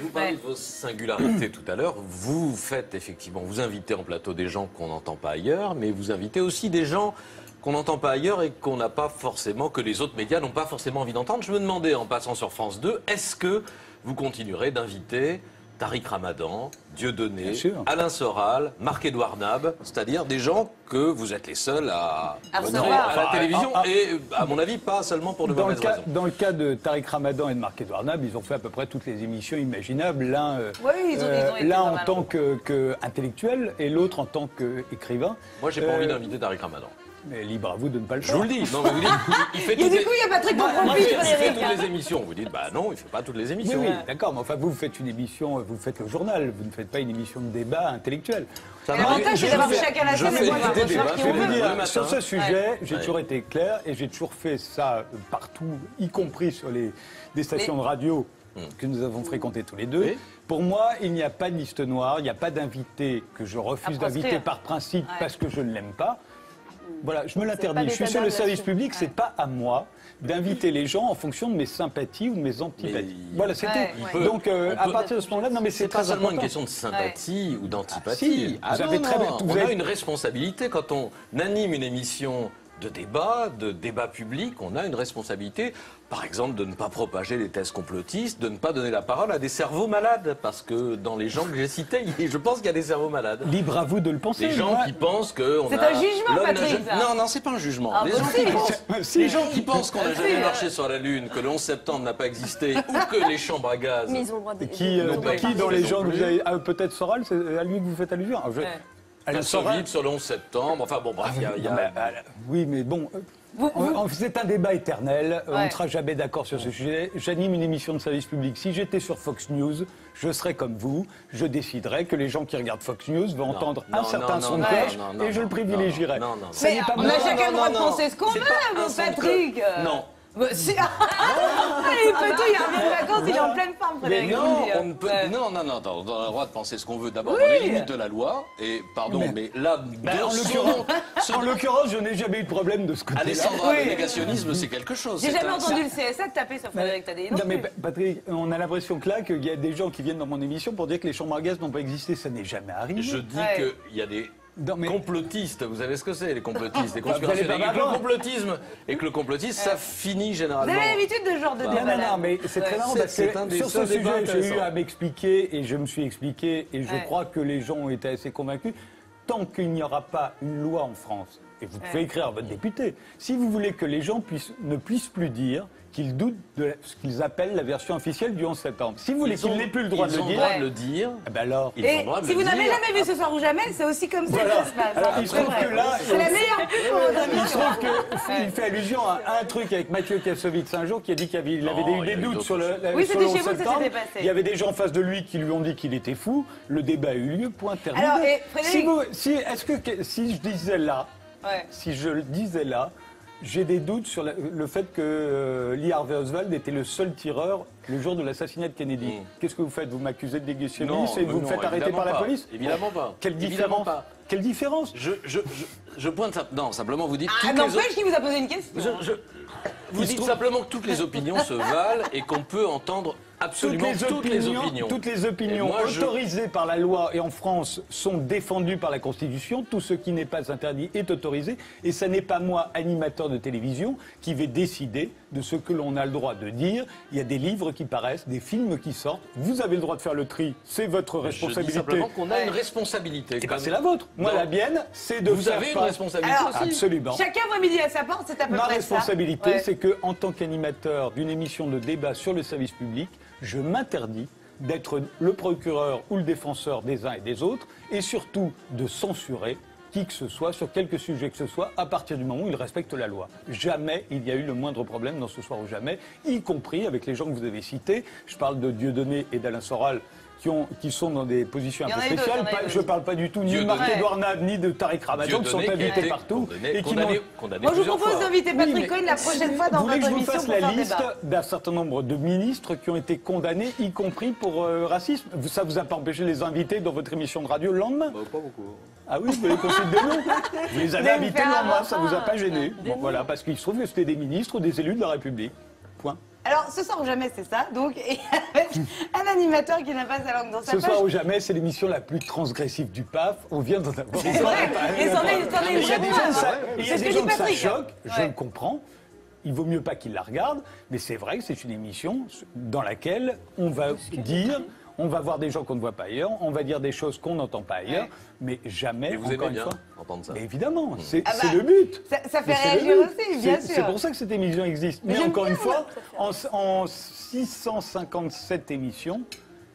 vous parlez de vos singularités tout à l'heure. Vous faites effectivement, vous invitez en plateau des gens qu'on n'entend pas ailleurs, mais vous invitez aussi des gens qu'on n'entend pas ailleurs et qu'on n'a pas forcément, que les autres médias n'ont pas forcément envie d'entendre. Je me demandais, en passant sur France 2, est-ce que vous continuerez d'inviter Tariq Ramadan, Dieudonné, Alain Soral, Marc-Édouard Nab, c'est-à-dire des gens que vous êtes les seuls à la télévision et, à mon avis, pas seulement pour de mauvaises raisons. Dans le cas de Tariq Ramadan et de Marc-Édouard Nab, ils ont fait à peu près toutes les émissions imaginables, l'un en tant qu'intellectuel et l'autre en tant qu'écrivain. Moi, j'ai pas envie d'inviter Tariq Ramadan. Mais libre à vous de ne pas le faire. Je vous le dis. Non, mais vous dites, il fait Et du coup, il y a Patrick Pompidou, il fait toutes les émissions. Vous dites, bah non, il fait pas toutes les émissions. Oui, d'accord, mais enfin, vous faites une émission, vous faites le journal, vous ne faites pas une émission de débat intellectuel. L'avantage, c'est d'avoir chacun la scène et pouvoir rejoindre qui on veut. Sur ce sujet, j'ai toujours été clair et j'ai toujours fait ça partout, y compris sur des stations de radio que nous avons fréquentées tous les deux. Oui. Pour moi, il n'y a pas de liste noire, il n'y a pas d'invité que je refuse d'inviter par principe parce que je ne l'aime pas. Voilà, je me l'interdis. Je suis sur le service public, c'est pas à moi d'inviter les gens en fonction de mes sympathies ou de mes antipathies. Voilà, c'était. Donc, à partir de ce moment-là, non, mais c'est pas seulement une question de sympathie ou d'antipathie. On a une responsabilité quand on anime une émission de débat public, on a une responsabilité, par exemple, de ne pas propager les thèses complotistes, de ne pas donner la parole à des cerveaux malades, parce que dans les gens que j'ai cités, je pense qu'il y a des cerveaux malades. Libre à vous de le penser. Des gens qui pensent que c'est un jugement, Patrick. Non, c'est pas un jugement. Les gens qui pensent qu'on n'a jamais marché sur la Lune, que le 11 septembre n'a pas existé, ou que les chambres à gaz. Mais ils ont le droit de... Qui dans les gens que vous avez, peut-être Soral, c'est à lui que vous faites allusion. Soviet sur le 11 septembre, enfin bon, bref, il y a... Oui, mais bon, c'est un débat éternel, on ne sera jamais d'accord sur ce sujet. J'anime une émission de service public. Si j'étais sur Fox News, je serais comme vous, je déciderais que les gens qui regardent Fox News vont entendre un certain son de cloche et je le privilégierais. Mais on a chacun le droit de penser ce qu'on veut, mon Patrick. Non. Si... il revient de vacances, il est en pleine forme, Frédéric. Non, on a le droit de penser ce qu'on veut. D'abord, dans les limites de la loi. Et pardon, mais là, en l'occurrence, je n'ai jamais eu de problème de ce côté-là. Alessandra, le négationnisme, c'est quelque chose. J'ai jamais entendu le CSA taper sur Frédéric Tadei. Non, mais Patrick, on a l'impression que là, qu'il y a des gens qui viennent dans mon émission pour dire que les chambres à gaz n'ont pas existé. Ça n'est jamais arrivé. Je dis qu'il y a des... complotistes, vous savez ce que c'est, les complotistes, les conspirationnistes. Et que le complotisme, ça finit généralement. Vous avez l'habitude de ce genre de débat. Non, mais c'est très marrant parce que sur ce sujet, j'ai eu à m'expliquer et je me suis expliqué et je crois que les gens ont été assez convaincus. Tant qu'il n'y aura pas une loi en France, et vous pouvez écrire à votre député, si vous voulez que les gens ne puissent plus dire qu'ils doutent de ce qu'ils appellent la version officielle du 11 septembre. Si vous voulez qu'ils n'aient plus le droit de le dire, alors... Et si vous n'avez jamais vu Ce soir ou jamais, c'est aussi comme ça que ça se passe. Alors, il se trouve que là... C'est la meilleure pub pour votre émission. Il se trouve qu'il fait allusion à un truc avec Mathieu Kassovitz un jour qui a dit qu'il avait eu des doutes sur le 11 septembre. Il y avait des gens en face de lui qui lui ont dit qu'il était fou. Le débat a eu lieu, point terminé. Alors, Frédéric... Si je disais là, j'ai des doutes sur le fait que Lee Harvey Oswald était le seul tireur le jour de l'assassinat de Kennedy. Qu'est-ce que vous faites? Vous m'accusez de négationnisme et vous me faites arrêter par la police? Évidemment pas. Quelle différence? Quelle différence? Je pointe ça. Non, simplement vous dites... n'empêche qu'il vous a posé une question. Vous dites simplement que toutes les opinions se valent et qu'on peut entendre absolument toutes les opinions. Toutes les opinions autorisées par la loi et en France sont défendues par la Constitution. Tout ce qui n'est pas interdit est autorisé. Et ce n'est pas moi, animateur de télévision, qui vais décider de ce que l'on a le droit de dire. Il y a des livres qui paraissent, des films qui sortent. Vous avez le droit de faire le tri. C'est votre responsabilité. Je dis simplement qu'on a une responsabilité. C'est la vôtre. Moi, la mienne, c'est de faire... Vous avez une responsabilité aussi. Absolument. Chacun voit midi à sa porte, c'est à peu près ça. Ma responsabilité, c'est que, en tant qu'animateur d'une émission de débat sur le service public, je m'interdis d'être le procureur ou le défenseur des uns et des autres, et surtout de censurer qui que ce soit, sur quelque sujet que ce soit, à partir du moment où il respecte la loi. Jamais il y a eu le moindre problème dans Ce soir ou jamais, y compris avec les gens que vous avez cités. Je parle de Dieudonné et d'Alain Soral, qui sont dans des positions un peu spéciales. Je ne parle pas du tout ni de Marc-Édouard Nab, ni de Tariq Ramadan, qui sont invités partout. Et qui Moi, je vous propose d'inviter Patrick Cohen la prochaine fois dans votre émission. Vous voulez que je vous fasse la liste d'un certain nombre de ministres qui ont été condamnés, y compris pour racisme? Ça ne vous a pas empêché de les inviter dans votre émission de radio le lendemain? Pas beaucoup. Ah oui, vous les consultez de nous? Vous les avez invités le lendemain, ça ne vous a pas gêné? Bon, voilà, parce qu'il se trouve que c'était des ministres ou des élus de la République. Point. Alors, ce soir ou jamais, c'est ça. Donc, et avec un animateur qui n'a pas sa langue dans sa Ce poche. soir ou jamais, c'est l'émission la plus transgressive du PAF. On vient d'en avoir. C'est vrai. Et c'en est Il y a des gens, C'est ce que dit que ça Patrick. choque, je Ouais. le comprends. Il vaut mieux pas qu'ils la regardent, mais c'est vrai que c'est une émission dans laquelle on va dire, on va voir des gens qu'on ne voit pas ailleurs, on va dire des choses qu'on n'entend pas ailleurs, Ouais. mais jamais, Et vous encore aimez une bien fois. entendre ça. Mais évidemment, c'est Ah bah, c'est le but. Ça fait Mais c'est le réagir but. aussi, bien C'est sûr. pour ça que cette émission existe. Mais j'aime encore bien, une fois, moi. en 657 émissions,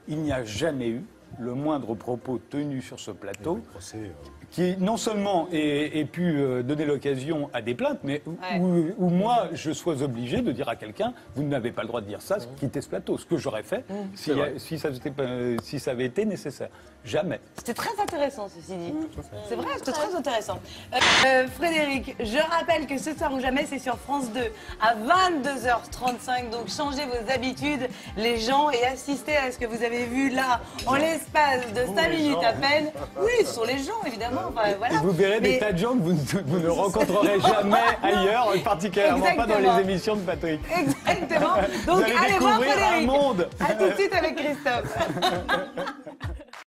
il n'y a jamais eu le moindre propos tenu sur ce plateau qui non seulement ait pu donner l'occasion à des plaintes, mais Ouais. où moi je sois obligé de dire à quelqu'un vous n'avez pas le droit de dire ça, quittez ce plateau. Ce que j'aurais fait si ça avait été nécessaire. Jamais. C'était très intéressant, ceci dit. C'est vrai, c'était très intéressant. Frédéric, je rappelle que ce soir ou jamais, c'est sur France 2 à 22h35. Donc changez vos habitudes, les gens, et assistez à ce que vous avez vu là, en l'espace de 5 minutes à peine. Oui, ce sont les gens, évidemment. Enfin, voilà. Et vous verrez Mais- des tas de gens que vous ne rencontrerez jamais ailleurs, particulièrement pas dans Exactement. les émissions de Patrick. Exactement. Vous Donc allez allez voir découvrir un Frédéric. monde. À tout de suite avec Christophe.